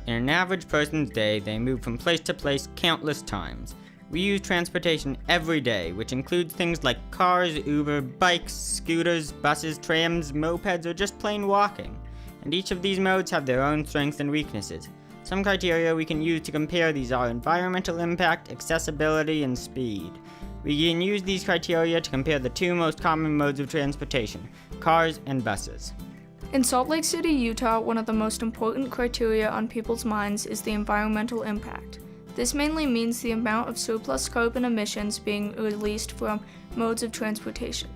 In an average person's day, they move from place to place countless times. We use transportation every day, which includes things like cars, Uber, bikes, scooters, buses, trams, mopeds, or just plain walking. And each of these modes have their own strengths and weaknesses. Some criteria we can use to compare these are environmental impact, accessibility, and speed. We can use these criteria to compare the two most common modes of transportation, cars and buses. In Salt Lake City, Utah, one of the most important criteria on people's minds is the environmental impact. This mainly means the amount of surplus carbon emissions being released from modes of transportation.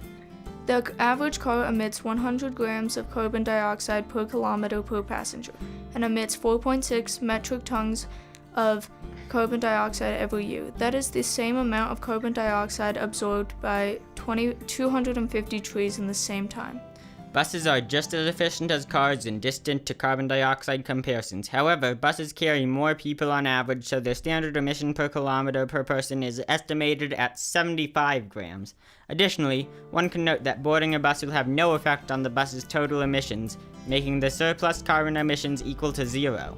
The average car emits 100 grams of carbon dioxide per kilometer per passenger and emits 4.6 metric tons of carbon dioxide every year. That is the same amount of carbon dioxide absorbed by 250 trees in the same time. Buses are just as efficient as cars in distant to carbon dioxide comparisons. However, buses carry more people on average, so their standard emission per kilometer per person is estimated at 75 grams. Additionally, one can note that boarding a bus will have no effect on the bus's total emissions, making the surplus carbon emissions equal to zero.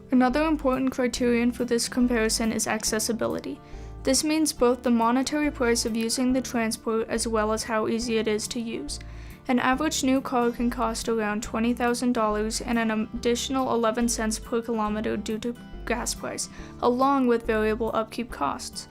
Another important criterion for this comparison is accessibility. This means both the monetary price of using the transport as well as how easy it is to use. An average new car can cost around $20,000 and an additional 11 cents per kilometer due to gas price, along with variable upkeep costs.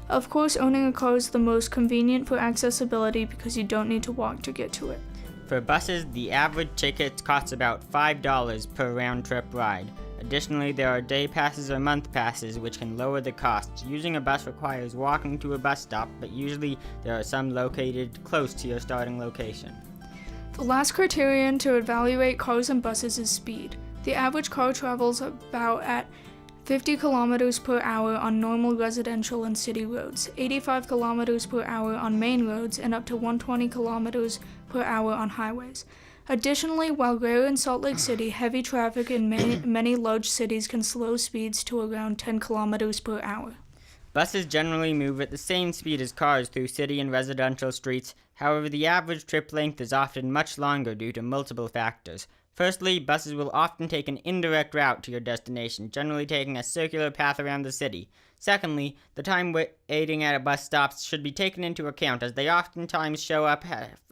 Of course, owning a car is the most convenient for accessibility because you don't need to walk to get to it. For buses, the average ticket costs about $5 per round-trip ride. Additionally, there are day passes or month passes which can lower the costs. Using a bus requires walking to a bus stop, but usually there are some located close to your starting location. The last criterion to evaluate cars and buses is speed. The average car travels about at 50 kilometers per hour on normal residential and city roads, 85 kilometers per hour on main roads, and up to 120 kilometers per hour on highways. Additionally, while rare in Salt Lake City, heavy traffic in many large cities can slow speeds to around 10 kilometers per hour. Buses generally move at the same speed as cars through city and residential streets. However, the average trip length is often much longer due to multiple factors. Firstly, buses will often take an indirect route to your destination, generally taking a circular path around the city. Secondly, the time waiting at a bus stop should be taken into account, as they oftentimes show up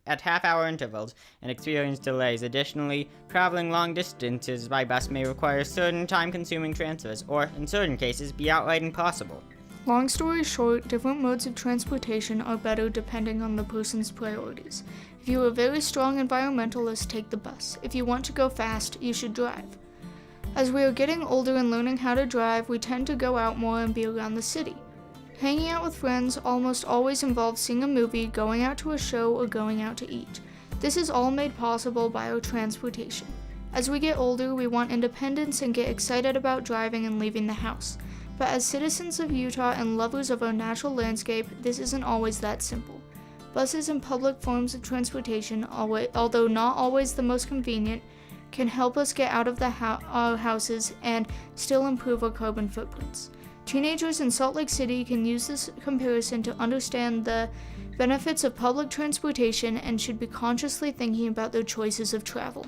at half-hour intervals and experience delays. Additionally, traveling long distances by bus may require certain time-consuming transfers, or, in certain cases, be outright impossible. Long story short, different modes of transportation are better depending on the person's priorities. If you are a very strong environmentalist, take the bus. If you want to go fast, you should drive. As we are getting older and learning how to drive, we tend to go out more and be around the city. Hanging out with friends almost always involves seeing a movie, going out to a show, or going out to eat. This is all made possible by our transportation. As we get older, we want independence and get excited about driving and leaving the house. But as citizens of Utah and lovers of our natural landscape, this isn't always that simple. Buses and public forms of transportation, although not always the most convenient, can help us get out of our houses and still improve our carbon footprints. Teenagers in Salt Lake City can use this comparison to understand the benefits of public transportation and should be consciously thinking about their choices of travel.